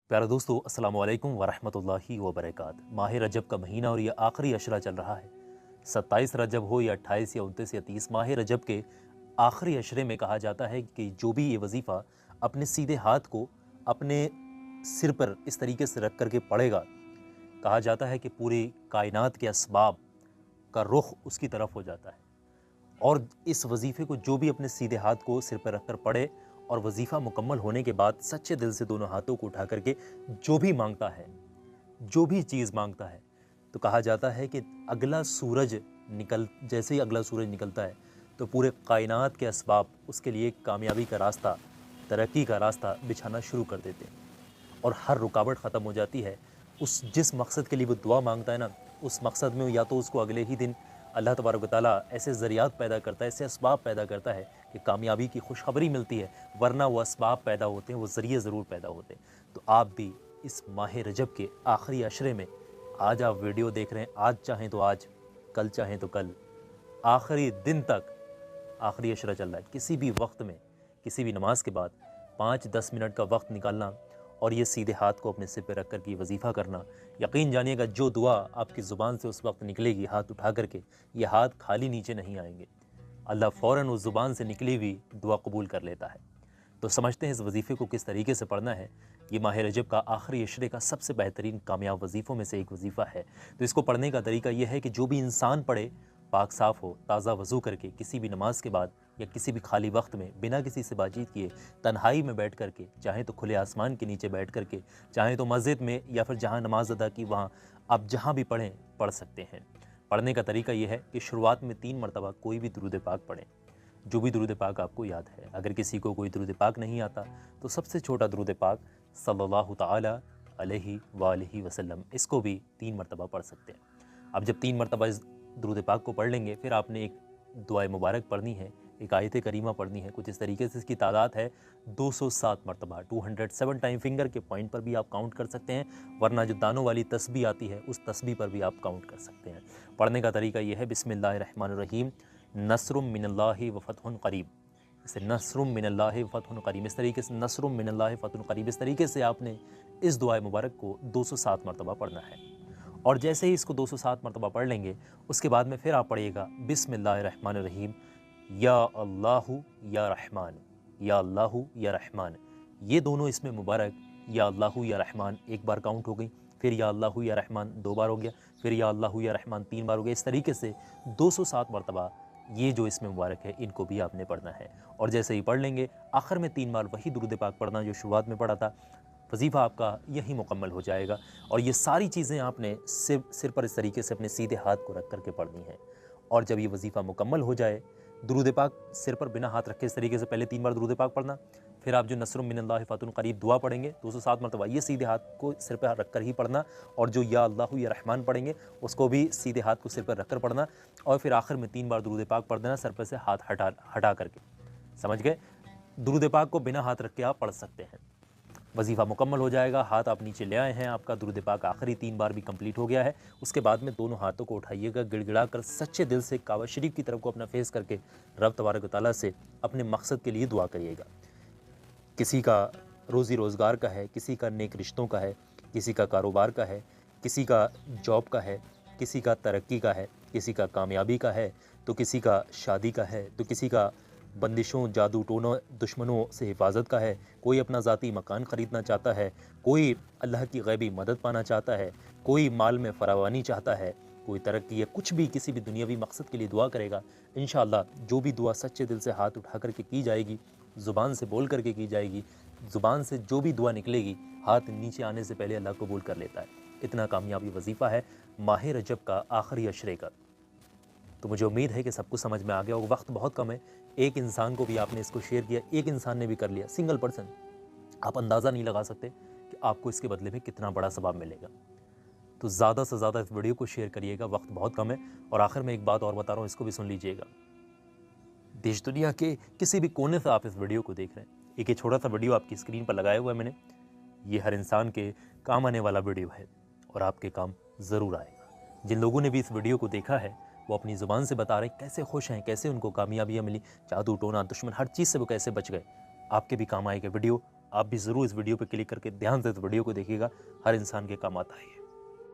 प्यारे दोस्तों, अस्सलाम वालेकुम वरहमतुल्लाहि वबरकातुहू। माह रजब का महीना और ये आखिरी अशरा चल रहा है। 27 रजब हो या 28 या 29 या 30, माह रजब के आखिरी अशरे में कहा जाता है कि जो भी ये वजीफ़ा अपने सीधे हाथ को अपने सिर पर इस तरीके से रख करके पढ़ेगा, कहा जाता है कि पूरी कायनात के असबाब का रुख उसकी तरफ हो जाता है। और इस वजीफ़े को जो भी अपने सीधे हाथ को सिर पर रखकर पढ़े और वजीफ़ा मुकम्मल होने के बाद सच्चे दिल से दोनों हाथों को उठा करके जो भी मांगता है, जो भी चीज़ मांगता है, तो कहा जाता है कि अगला सूरज जैसे ही अगला सूरज निकलता है तो पूरे कायनात के असबाब उसके लिए कामयाबी का रास्ता, तरक्की का रास्ता बिछाना शुरू कर देते हैं और हर रुकावट ख़त्म हो जाती है। उस जिस मकसद के लिए वो दुआ मांगता है ना, उस मकसद में या तो उसको अगले ही दिन अल्लाह तबारक व तआला ऐसे ज़रियात पैदा करता है, ऐसे असबाब पैदा करता है कि कामयाबी की खुशखबरी मिलती है, वरना वो असबाब पैदा होते हैं, वो ज़रिए ज़रूर पैदा होते हैं। तो आप भी इस माह रजब के आखिरी अशरे में आज आप वीडियो देख रहे हैं, आज चाहें तो आज, कल चाहें तो कल, आखिरी दिन तक आखिरी अशरा चल रहा है। किसी भी वक्त में, किसी भी नमाज के बाद 5-10 मिनट का वक्त निकालना और ये सीधे हाथ को अपने सिर पे रख कर के वजीफ़ा करना, यकीन जानिएगा जो दुआ आपकी ज़ुबान से उस वक्त निकलेगी हाथ उठा करके, ये हाथ खाली नीचे नहीं आएंगे। अल्लाह फ़ौरन उस ज़ुबान से निकली हुई दुआ कबूल कर लेता है। तो समझते हैं इस वजीफ़े को किस तरीके से पढ़ना है। ये माह रजब का आखिरी अशरे का सबसे बेहतरीन कामयाब वजीफ़ों में से एक वजीफ़ा है। तो इसको पढ़ने का तरीका यह है कि जो भी इंसान पढ़े, पाक साफ़ हो, ताज़ा वज़ू करके किसी भी नमाज के बाद या किसी भी खाली वक्त में बिना किसी से बातचीत किए तन्हाई में बैठ करके, चाहे तो खुले आसमान के नीचे बैठ करके, चाहे तो मस्जिद में या फिर जहाँ नमाज अदा की वहाँ आप जहाँ भी पढ़ें पढ़ सकते हैं। पढ़ने का तरीका यह है कि शुरुआत में 3 मरतबा कोई भी दुरूद पाक पढ़ें, जो भी दुरूद पाक आपको याद है। अगर किसी को कोई दुरूद पाक नहीं आता तो सबसे छोटा दुरूद पाक सल्लल्लाहु ताला अलैहि वालैहि वसल्लम, इसको भी 3 मरतबा पढ़ सकते हैं। अब जब 3 मरतबा इस दुरूद पाक को पढ़ लेंगे, फिर आपने एक दुआए मुबारक पढ़नी है, एक आयत करीमा पढ़नी है। कुछ इस तरीके से इसकी तादाद है 207 मरतबा, 207 टाइम। फिंगर के पॉइंट पर भी आप काउंट कर सकते हैं, वरना जो दानों वाली तस्बीह आती है उस तस्बीह पर भी आप काउंट कर सकते हैं। पढ़ने का तरीका यह है, बिस्मिल्लाहिर्रहमानिर्रहीम, नस्रुम मिनल्लाहि व फतहुन करीब। इसे नस्रुम मिनल्लाहि व फतहुन करीब, इस तरीके से नस्रुम मिनल्लाहि व फतहुन करीब, इस तरीके से आपने इस दुआए मुबारक को 207 मरतबा पढ़ना है। और जैसे ही इसको 207 मरतबा पढ़ लेंगे, उसके बाद में फिर आप पढ़िएगा बिस्मिल्लाहिर्रहमानिर्रहीम, या अल्लाहु या रहमान, या अल्लाहु या रहमान। ये दोनों इसमें मुबारक, या अल्लाहु या रहमान एक बार काउंट हो गई, फिर या अल्लाहु या रहमान 2 बार हो गया, फिर या अल्लाहु या रहमान 3 बार हो गया। इस तरीके से 207 मरतबा ये जो इसमें मुबारक है इनको भी आपने पढ़ना है। और जैसे ही पढ़ लेंगे, आखिर में 3 बार वही दुरूद पाक पढ़ना जो शुरुआत में पढ़ा था। वजीफ़ा आपका यही मुकम्मल हो जाएगा। और ये सारी चीज़ें आपने सिर पर इस तरीके से अपने सीधे हाथ को रख करके पढ़नी है। और जब ये वजीफ़ा मुकम्मल हो जाए, दुरूद पाक सिर पर बिना हाथ रखे इस तरीके से पहले 3 बार दुरूद पाक पढ़ना, फिर आप जो नस्रुम मिनल्लाहि फतहुन करीब दुआ पढ़ेंगे 207 मरतबा, ये सीधे हाथ को सिर पर रख कर ही पढ़ना। और जो या अल्लाहु या रहमान पढ़ेंगे उसको भी सीधे हाथ को सिर पर रख कर पढ़ना। और फिर आखिर में 3 बार दुरूद पाक पढ़ देना सर पर से हाथ हटा करके। समझ गए? दुरूद पाक को बिना हाथ रख के आप पढ़ सकते हैं। वजीफ़ा मुकम्मल हो जाएगा, हाथ आप नीचे ले आए हैं, आपका दुरूद पाक आखिरी 3 बार भी कंप्लीट हो गया है। उसके बाद में दोनों हाथों को उठाइएगा, गिड़गिड़ा कर सच्चे दिल से काबा शरीफ की तरफ को अपना फेस करके रब तबारक व तआला से अपने मकसद के लिए दुआ करिएगा। किसी का रोज़ी रोज़गार का है, किसी का नेक रिश्तों का है, किसी का कारोबार का है, किसी का जॉब का है, किसी का तरक्की का है, किसी का कामयाबी का है, तो किसी का शादी का है, तो किसी का बंदिशों, जादू टोनों, दुश्मनों से हिफाजत का है, कोई अपना ज़ाती मकान ख़रीदना चाहता है, कोई अल्लाह की गैबी मदद पाना चाहता है, कोई माल में फरावानी चाहता है, कोई तरक्की है, कुछ भी किसी भी दुनियावी मकसद के लिए दुआ करेगा, इंशाअल्लाह जो भी दुआ सच्चे दिल से हाथ उठा करके की जाएगी, ज़ुबान से बोल करके की जाएगी, ज़ुबान से जो भी दुआ निकलेगी, हाथ नीचे आने से पहले अल्लाह कबूल कर लेता है। इतना कामयाबी वजीफ़ा है माह रजब का आखिरी अशरे का। तो मुझे उम्मीद है कि सब कुछ समझ में आ गया होगा। वक्त बहुत कम है, एक इंसान को भी आपने इसको शेयर किया, एक इंसान ने भी कर लिया, सिंगल पर्सन, आप अंदाज़ा नहीं लगा सकते कि आपको इसके बदले में कितना बड़ा सवाब मिलेगा। तो ज़्यादा से ज़्यादा इस वीडियो को शेयर करिएगा, वक्त बहुत कम है। और आखिर में एक बात और बता रहा हूँ, इसको भी सुन लीजिएगा। देश दुनिया के किसी भी कोने से आप इस वीडियो को देख रहे हैं, एक ये छोटा सा वीडियो आपकी स्क्रीन पर लगाया हुआ है मैंने, ये हर इंसान के काम आने वाला वीडियो है और आपके काम ज़रूर आएगा। जिन लोगों ने भी इस वीडियो को देखा है वो अपनी ज़ुबान से बता रहे हैं कैसे खुश हैं, कैसे उनको कामयाबियाँ मिली, जादू टोना दुश्मन हर चीज़ से वो कैसे बच गए। आपके भी काम आएगा वीडियो, आप भी ज़रूर इस वीडियो पे क्लिक करके ध्यान से इस वीडियो को देखिएगा, हर इंसान के काम आता है ये।